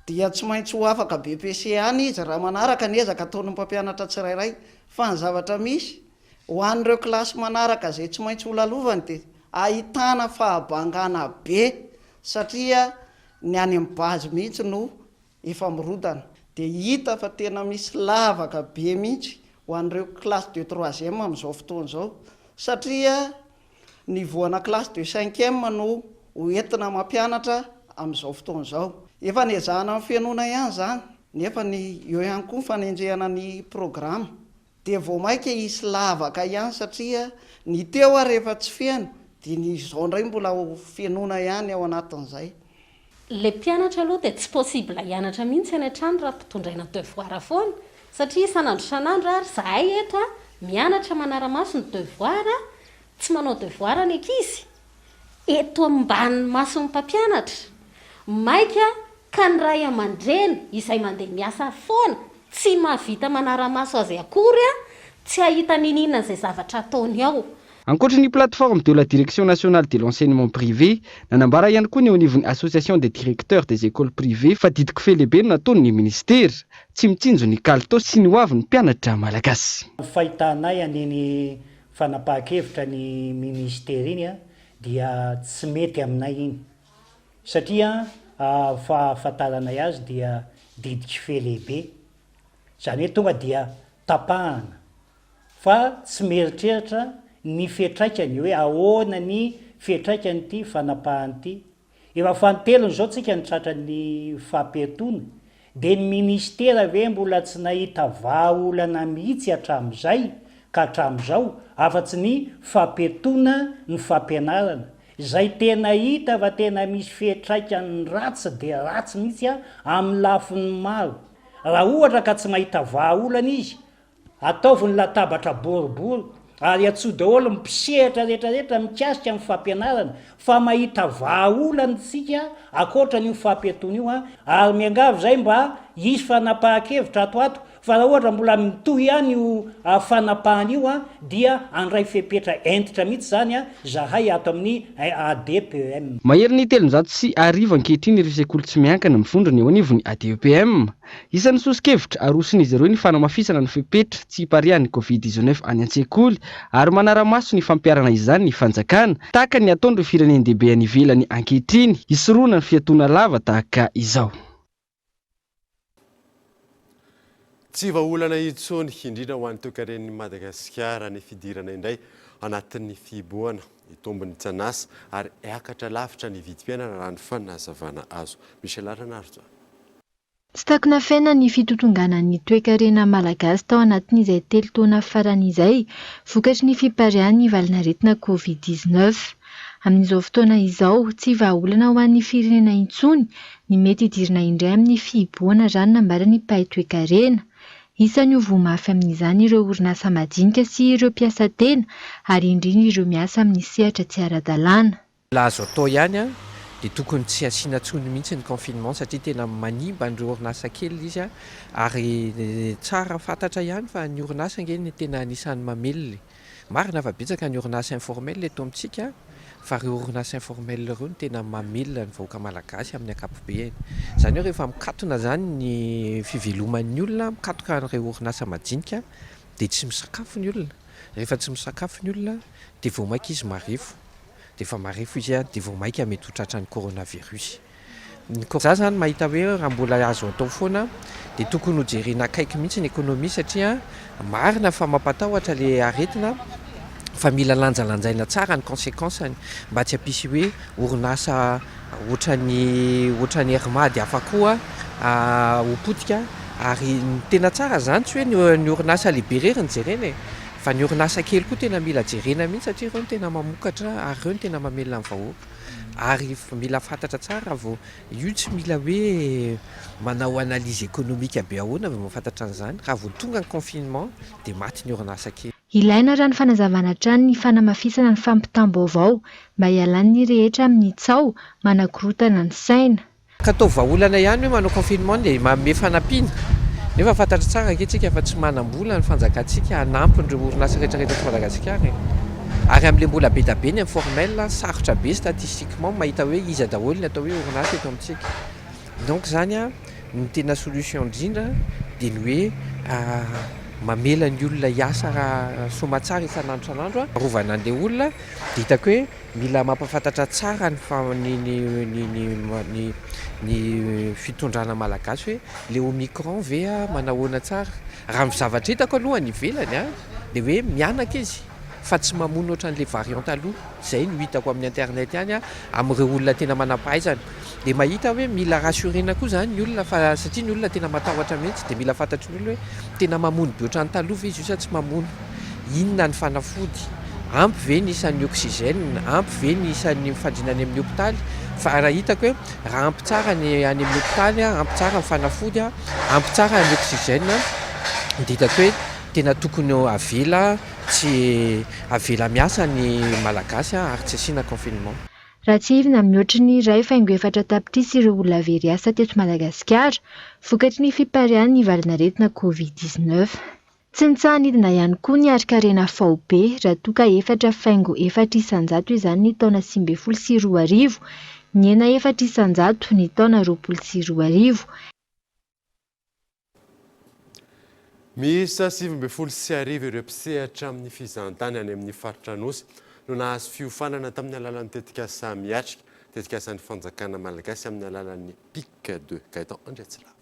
dia tsy maintsy ho afaka BPCA izy raha manaraka ny ezaka ataon'ny mpampianatra tsirairay fa ny zavatra misy ho an'ireo kilasy manaraka izay tsy maintsy ho lalovany dia ahitana fahabangana be satria ny any amin'ny bazy mihitsy no efa mirodana dia hita fa tena misy lavaka be mihitsy ho an'ireo classe de 3e amin'izao fotoana izao satria ny voana classe de 5e no hoentina mampianatra amin'izao fotoana izao. Efa niezahana amin'ny fianona ihany izany nefa eo ihany koa ny fanenjehana ny programa dia vao maika isy lavaka ihany satria ny teo rehefa tsy fiaino dia ny izao indray mbola ho fianona ihany ao anatin'izay. Le mpianatra aloha dia tsy possible hianatra mihitsy any an-trano raha mpitondraina devoir foana satria isan'andro ary zahay eto mianatra manara-maso ny devoir tsy manao devoir ny ankizy eto ambany mason'ny mpampianatra maika ka ny ray aman-dreny izay mandeha miasa foana tsy mahavita manara-maso azy akory tsy ahita ninina izay zavatra ataony ao. Ankoatry ny plateforme de la Direction nationale de l'enseignement privé, nanambara ihany koa ny ao anivon'ny Association des directeurs des écoles privées fa didiky felehibe no nataon'ny ministera tsy mitsinjo ny kalitao sy ny hoavy ny mpianatra malagasy. Fahitanay aneny fanapahan-kevitra ny ministera iny dia tsy mety aminay iny satria fahafantaranay azy dia didiky felehibe zany hoe tonga dia tapahana fa tsy meritreritra ny fiatraikany hoe ahoana ny fiatraikany ity fanapahany ity. Efa fanotelony zao tsika ny tratran'ny fampiatoana dia ny ministera ve mbola tsy nahita vahaolana mihitsy hatramin'izay ka hatramin'izao afa-tsy ny fampiatoana ny fampianarana izay tena hita fa tena misy fiatraikany ratsy dia ratsy mihitsy amin'ny lafiny maro. Raha ohatra ka tsy mahita vahaolana izy ataoviny latabatra boribory ary atsoa daholo mpisehatra rehetrarehetra mikasika amin'ny fampianarana fa mahita vahaolana tsika akoatra ny fampiatoana io ary miangavy zay mba hisy fanapahan-kevitra ato fa raha ohatra mbola mitohy ihany io fanapahana io dia andray fepetra entitra mihitsy zany zahay ato amin'ny ADPM. Mahery ny 300 ankehitriny ireo sekoly tsy miankina mifondra ny ao anivon'ny ADPM. Isan'ny sosikevitra arosin'izy ireo ny fanamafisana ny fepetra tsy hiparihan'ny Covid-19 any an-tsekoly ary manara-maso ny fampiarana izany ny fanjakana tahaka ny ataon'ireo firenendehibe any ivelany ankehitriny hisoroana ny fiatoana lava tahaka izao. Tsy vahaolana intsony indrindra ho an'ny toe-karen'i Madagasikara ny fidirana indray anatin'ny fiboana itombony tsanasa ary akatra lavitra ny vidim-piainana raha ny fanazavana azo. Michel Aranarjo. Tsy takona fiaina ny fitotonganan'ny toe-karena malagasy tao anatin'izay 3 taona faran'izay vokatry ny fiparihan'ny valinaretina Covid-19. Amin'izao fotoana izao tsy vahaolana ho an'ny firenena intsony ny mety hidirina indray amin'ny fiboana raha ny nambaran'ny mpahay toe-karena. Isan'ny ho voamafy amin'izany ireo orinasa madinika sy ireo mpiasa tena ary indrindra ireo miasa amin'ny sehatra tsy ara-dalàna. Laha azo atao ihany dia tokony tsy asiana tsony mihitsy ny confinement satria tena manimba an'ireo orinasa kely izy ary tsara fantatra ihany fa ny orinasa ngeny tena anisan'ny mamelona. Marina fa betsaka ny orinasa informel eto amintsika fa ireo orinasa informel ireo no tena mamelona ny vahoaka malagasy amin'ny ankapobeny. Izany hoe rehefa mikatona zany ny fiveloman'ny olona, mikatoka an'ireo orinasa madinika dia tsy misakafo ny olona. Rehefa tsy misakafo ny olona dia vao maika izy marefo. Dia efa marefo izy dia vao maika mety ho tratran'ny coronavirus. Za zany mahita hoe raha mbola azo atao foana dia tokony ho jerena akaiky mihitsy ny ekonomia satria marina fa mampatahotra le aretina fa mila lanjalanjaina tsara ny conséquence mba tsy hampisy hoe orinasa ohatran'ny hermady hafa koa ho potika ary tena tsara zany tsy hoe ny orinasa lehibe rery ny jerena fa ny orinasa kely koa tena mila jerena mihitsy satria ireo no tena mamokatra ary ireo no tena mamelona amin'ny vahoaka ary mila fantatra tsara vao io tsy mila hoe manao analyse économique be ahoana vao mahafantatra an'izany raha vao tonga ny confinement dia maty ny orinasa kely. Ilaina raha ny fanazavana trano ny fanamafisana ny fampitam-baovao mba hialan'ny rehetra amin'ny tsao manakorotana ny saina. Katao vahaolana ihany hoe manao confinement dia manome fanampiana. Nefa fantatra tsara ankehitrika fa tsy manam-bola ny fanjakantsika hanampy ireo orinasa rehetrarehetra eto Madagasikara. Ary amin'ilay mbola be dia be ny informel sarotra be statistiquement mahita hoe iza daholo ny atao hoe orinasa eto amintsika. Donc zany a ny tena solution indrindra dia ny hoe mamela ny olona hiasa raha somatsara isan'andro arovana an'ilay olona dia hitako hoe mila mampafantatra tsara ny fitondrana malagasy hoe le omicron ve manahoana tsara raha ny zavatra hitako aloha ny ivelany dia hoe mianaka izy fa tsy mamono ohatran'ilay variant aloha izay no hitako amin'ny internet ihany amin'ireo olona tena manam-pahaizana dia mahita hoe mila rassurena koa zany ny olona fa satria ny olona tena matahotra mihitsy dia mila fantatry ny olona hoe tena mamono be ohatran'ny taloha ve izy io sa tsy mamono, inona ny fanafody, ampy ve ny isan'ny oxygène, ampy ve ny isan'ny fandrinany amin'ny hôpitaly. Fa raha hitako hoe raha ampy tsara ny any amin'ny hôpitaly ampy tsara ny fanafody ampy tsara ny oxygène dia hitako hoe tena tokony avela tsy avela miasa ny malagasy ary tsy asiana confinement. Raha tsy ivina mihoatra ny iray faingo efatra tapitrisa ireo olona very asa teto Madagasikara vokatry ny fiparian'ny valanaretina Covid-19. Tsy mitsahanidina ihany koa ny ari-karena faobe raha toa ka 4,4 izany ny taona 2022, ny hena 400 ny taona 2022. Miisa 2022 ireo mpisehatra amin'ny fizahantany any amin'ny faritra Anosy no nahazo fiofanana tamin'ny alalan'ny tetikasa miatrika, tetikasan'ny fanjakana malagasy amin'ny alalan'ny PIC 2. Gaëtan Andriatsirava.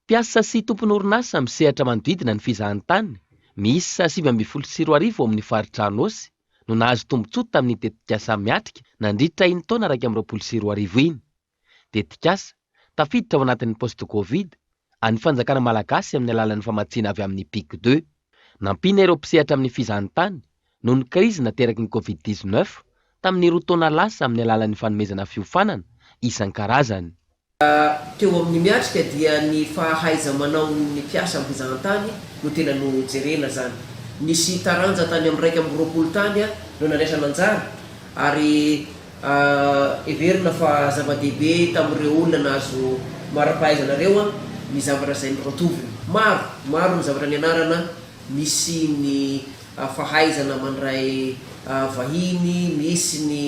Mpiasa sy tompon'orinasa misehatra manodidina ny fizahantany, miisa 2022 amin'ny faritra Anosy no nahazo tombotsoa tamin'ny tetikasa miatrika nandritra iny taona 2022 iny. Tetikasa tafiditra ao anatin'ny poste Covid any fanjakana malagasy amin'ny alalan'ny famatsiana avy amin'ny PIC 2. Nampiana ireo mpisehatra amin'ny fizahantany noho ny krizy nateraky ny Covid-19 tamin'ny 2 taona lasa amin'ny alalan'ny fanomezana fiofanana isan-karazany. Teo amin'ny miatrika dia ny fahaiza manao ny mpiasa amin'ny fizahantany no tena no jerena zany. Nisy taranja tany amin'ny 120 tany no nandraisana anjara ary everina fa zava-dehibe tamin'ireo olona nahazo mara-pahaizanareo ny zavatra izay nirotoviny. Maro ny zavatra nianarana, misy ny fahaizana mandray vahiny, misy ny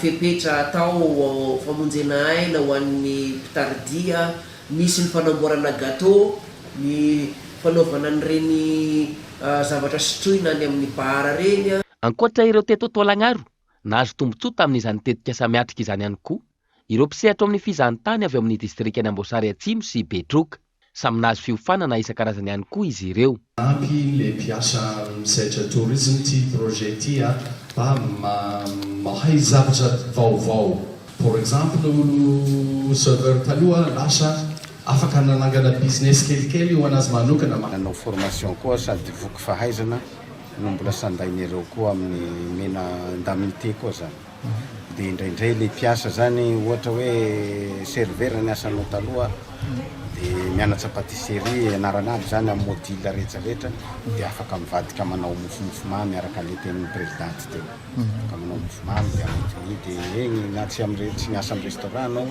fepetra atao famonjena aina ho an'ny mpitaridia, misy ny fanamboarana gâteau, ny fanaovana an'ireny zavatra sotroina any amin'ny bara reny. Ankoatra ireo teto Toalagnaro, nahazo tombotsoa tamin'izany tetikasa miatrika izany ihany koa ireo mpisehatra amin'ny fizahantany avy amin'ny distrikany Amboasary Atsimo sy Betroka. Samy nahazo fiofanana isan-karazany ihany koa izy ireo. Ampy le mpiasa misehatra tourisme ty projet ty mba mahay zavatra vaovao. Por exemple, serveur taloha lasa afaka nanangana business kelikely ho anazy manokana. Nanao formation koa sady voky fahaizana no mbola sandainy ireo koa amin'ny mena ndamité koa zany. Dia indraindray le mpiasa zany ohatra hoe serveur ny asanao taloha dia mianatra patisserie anarana aby zany amin'ny module rehetrarehetra dia afaka mivadika manao mofomofo mamy araka le tenin'ny présidente teo. Afaka manao mofo mamy dia aminy dia egny na tsy miasa amin'ny restaurant anao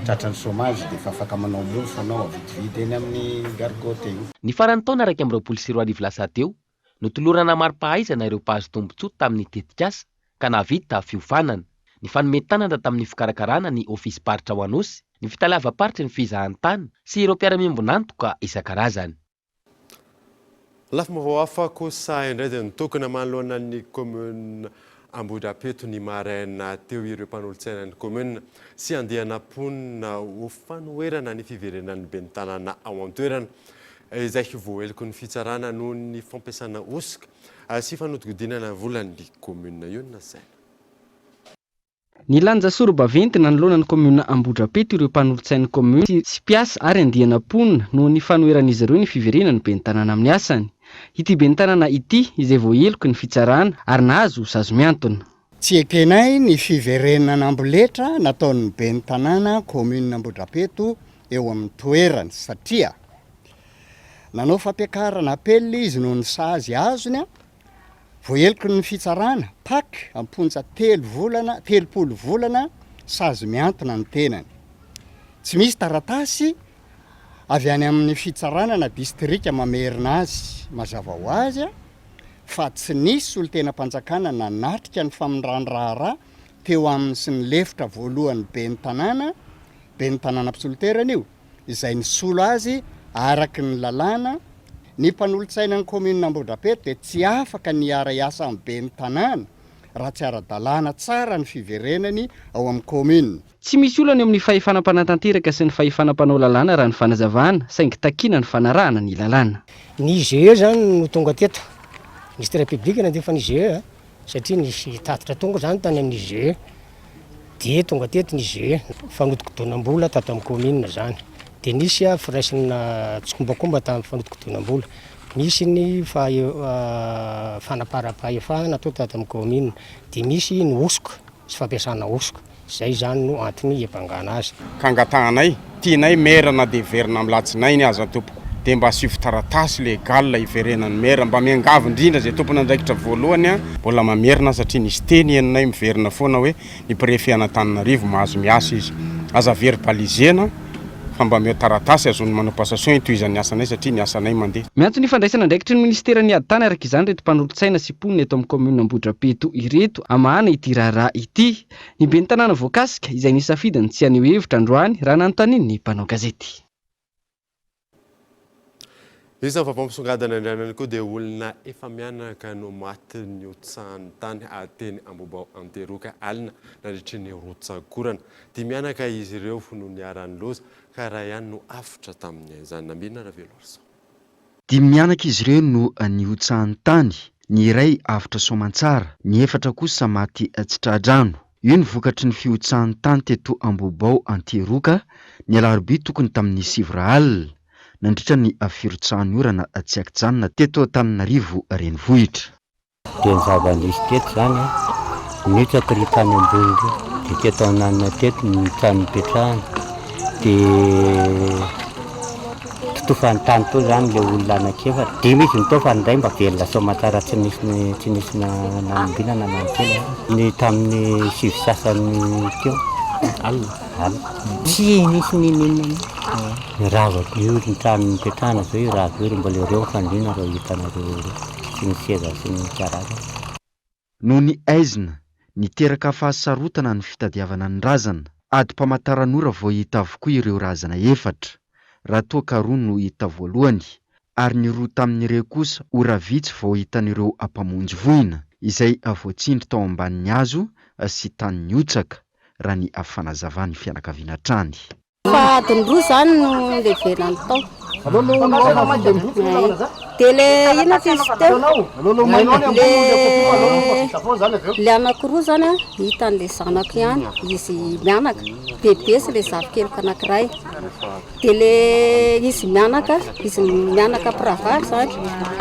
tratran'ny chômage dia fa afaka manao mofo anao avidividy eny amin'ny gargote eny. Ny faran'ny taona 2022 lasa teo no tolorana mari-pahaizana ireo mpahazo tombotsoa tamin'ny tetikasa ka nahavita fiofanana. Ny fanometanana tamin'ny fikarakarana ny ofisy paritra ao Anosy, ny fitalavam-paritra ny fizahantany sy ireo mpiara-miombonantoka isan-karazany. Lafim-baovao hafa kosa indray dia nitokana manoloana ny commune Ambohidrapeto ny maraina teo ireo mpanolontsaina ny commune sy andehanam-ponina ho fanoherana ny fiverenan'ny ben'ny tanàna ao an-toerana. Izay voaheloko ny fitsarana noho ny fampiasana osika sy fanodigodinana volan'ny commune io na saina. Ny lanja sorobaventy nanoloana ny commune Ambohidrapeto ireo mpanolontsain'ny commune sy mpiasa ary andiana-ponina noho ny fanoheran'izy ireo ny fiverenan'ny ben'ny tanàna amin'ny asany. Ity ben'ny tanàna ity izay voaheloko ny fitsarana ary nahazo sazo miantona. Tsy ekenay ny fiverenana amboletra nataon'ny ben'ny tanàna commune Ambohidrapeto eo amin'ny toerany satria nanao fampiakarana apely izy noho ny sazy azony voaheloko ny fitsarana pak amponja 3 volana 30 volana sazy miantona ny tenany. tsy misy taratasy avy any amin'ny fitsarana na distrika mamerina azy mazava ho azy a fa tsy nisy olo tena mpanjakana nanatrika ny famindrahandraharaha teo amin'ny sy ny lefitra voalohany be ny tanàna absoluterana io izay ny solo azy araky ny lalàna ny mpanolotsaina ny commune Ambohidrapety dia tsy afaka ny ara-iasa amin'ny be ny tanàna raha tsy ara-dalàna tsara ny fiverenany ao amin'ny commune. Tsy misy olana amin'ny fahefanam-panatanteraka sy ny fahefanam-panao lalàna raha ny fanazavana saingy takiana ny fanarahana ny lalàna. Ny IGE zany no tonga teto ministère public nandefa ny IGE satria nisy tatitra tonga zany tany amin'ny IGE dia tonga teto ny IGE fanodikotonam-bola tato amin'ny commune zany dia nisy firaisina tsokombakomba tamin'ny fanodikotonam-bola, misy ny fanaparam-pahefana atao tato amin'ny commune dia misy ny osoka sy fampiasana osoka. Zay zany no antony hiapangana azy. Kangatanay tianay maire na dia verina amin'ny latsinay ny aza tompoko dia mba asivy taratasy legal hiverenan'ny maire mba miangavy indrindra zay tompony andraikitra voalohany a mbola mamerina satria nisy teny enonay miverina foana hoe ny préfet Antananarivo mahazo miasa izy aza verbalisena fa mba meo taratasy azony manao passation itoizan'ny asanay satria ny asanay mandeha. Miantso ny fandraisana andraikitry ny ministera ny ady tany araka izany reto mpanolotsaina sy mponina eto amin'ny commune Ambohidrapeto ireto amahana ity raharaha ity. Ny ben'ny tanàna voakasika izay nisafidiny tsy anio hevitra androany raha nanontaniany ny mpanao gazety. Isan'ny vaovao-misongadina indray koa dia olona efa mianaka no maty ny otsahan'ny tany ateny Ambobao Anteroka alina nandritry ny rotsakorana. Dia mianaka izy ireo no niaran'ny loza ka raha ihany no afitra tamin'ny izany nambina Ravelorsa. Dia mianaka izy ireo no niotsahan'ny tany, ny iray afitra Soamantsara, ny efatra kosa maty Tsitradrano. Io ny vokatry ny fiotsahan'ny tany teto Ambobao Anteroka ny alarobia tokony tamin'ny 7 alina. Nandritra ny firotsahan'ny orana Tsiakijanona teto Antananarivo renivohitra. Dia ny zava-nisy teto zany nitsaka ry tany ambony dia teto ananina teto ny trano nipetrahana dia totofany tany to zany le olona anankiefatra 5 izy nitao fa ndray mba velona Soamantsara tsy nisy nambina na mantena ny tamin'ny 7 sasany teo alina tsy nisy ninina ravako io ny trano nipetrahana zao io raha io mbola ireo mifandrina reo hitanareo sy ny seza sy ny karazana. Noho ny aizina niteraka fahasarotana ny fitadiavana ny razana ady mpamataranora vao hita avokoa ireo razana efatra raha toa karoa no hita voalohany ary ny roa tamin'ireo kosa ora vitsy vao hitan'ireo ampamonjy voina izay voatsindry tao ambanin'ny hazo sy tany niotsaka raha ny afanazavany fianakaviana trany. Fa adiny roa zany no leverany tao. Dia le ina fisy teo le anankiroa zany hitan'le zanako ihany izy mianaka bebe sy le zavikelika anankiray dia le izy mianaka piravary zany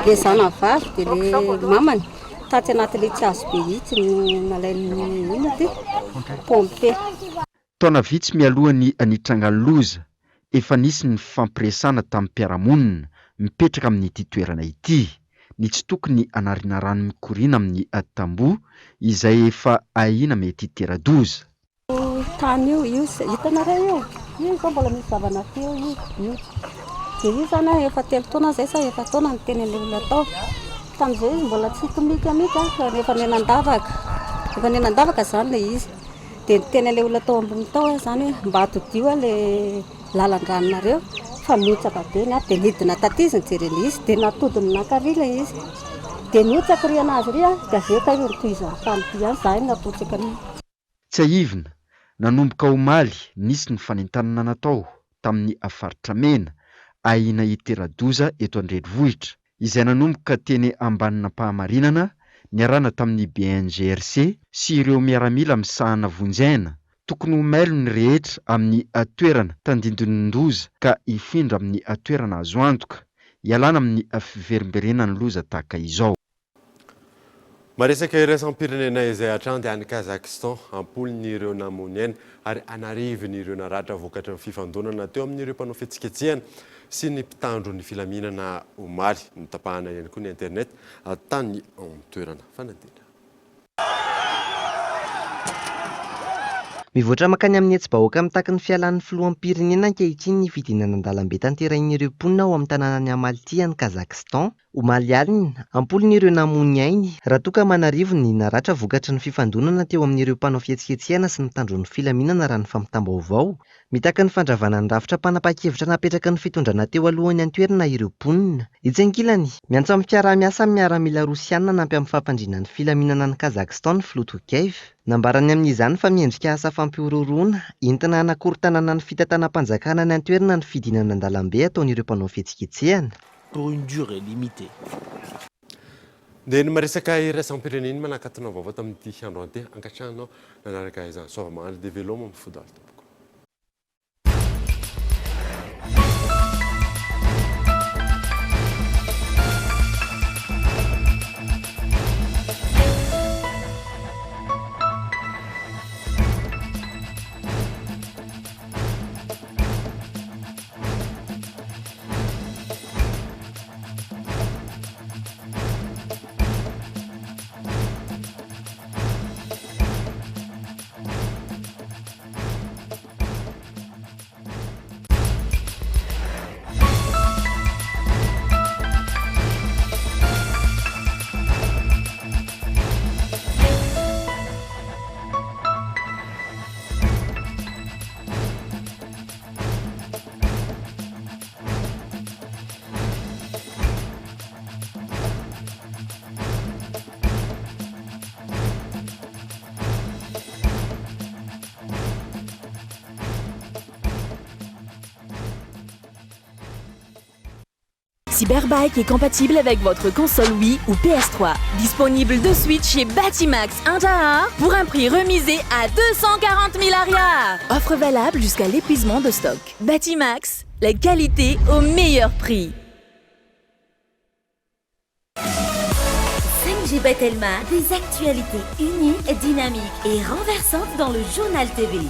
le zanavavy dia le mamany taty anatin'le tsy azo be hitsy nalain'ny ina ty pompe. Taona vitsy mialohany nitrangany loza efa nisy ny fampiresana tamin'ny mpiaramonina mipetraka amin'ity toerana ity ny tsy tokony anarina rano mikorina amin'ny tamboho izay efa ahina mety tera-doza. Tany io hitanareo io zao mbola misy zavanaty io dia io zany efa 3 taona zay sa efa taona ny tenen'le olona tao tamin'izay izy mbola tsy tomikamika efa nenandavaka zany le izy dia tenen'le olona tao ambony tao zany mba hatodio le lalan-dranonareo fa miotsaka be ny dia nidina tatiziny jereny izy dia natodiny nakary le izy dia niotsaka ry anazy ry gazeta io nytoizany tany ty ihany zany natotsaka ny. Tsy ahivina nanomboka omaly nisy ny fanentanana natao tamin'ny faritra mena ahina itera-doza eto an-drenivohitra izay nanomboka teny ambanina mpahamarinana niarana tamin'ny BNGRC sy ireo miaramila misahana vonjaina tokony homailo ny rehetra amin'ny toerana tandindon-doza ka hifindra amin'ny toerana azo antoka ialana amin'ny fiverimberenany loza tahaka izao. Maresaka iraisam-pirenena izay hatrany any Kazakhstan ampolon'ireo namoniaina ary anarivon'ireo naratra vokatra ny fifandonana teo amin'ireo mpanao fihetsiketsehana sy ny mpitandro ny filaminana omaly nitapahana ihany koa ny internet tany toerana fanadina. Mivoatra makany amin'ny etsy-bahoaka mitaky ny fialan'ny filoham-pirenena ankehitriny ny fidinana an-dalambe tanterahin'ireo mponina ao amin'ny tanànany Amaltia any Kazakhstan. Omaly alina ampolon'ireo namony ainy raha toa ka manarivo ny naratra vokatry ny fifandonana teo amin'ireo mpanao fihetsiketsehana sy ny mitandro ny filaminana raha ny fampitam-baovao. Mitaky ny fandravana ny rafitra panapa-kevitra napetraka ny fitondrana teo alohany an-toerana ireo mponina. Itsy ankilany miantso amin'ny fiaraha-miasa amin'ny miaramila rosianina nampy amin'ny fampandriana ny filaminana ny Kazakhstan ny Flot Tokayev. Nambarany amin'izany fa miendrika asa fampiororoana entina hanakorontanana ny fitantanam-panjakana ny an-toerana ny fidinana an-dalambe ataon'ireo mpanao fihetsiketsehana. Pour une durée limitée. Dia ny maresaka iraisam-pirenena manakatona vaovao tamin'ity andro anty ankatrano nanaraka izany sôvamahany développement fodal tompoko. Cyberbike est compatible avec votre console Wii ou PS3. Disponible de suite chez Batimax Inter pour un prix remisé à 240 000 arias. Offre valable jusqu'à l'épuisement de stock. Batimax, la qualité au meilleur prix. 5G Batelma, des actualités unies, dynamiques et renversantes dans le journal TV.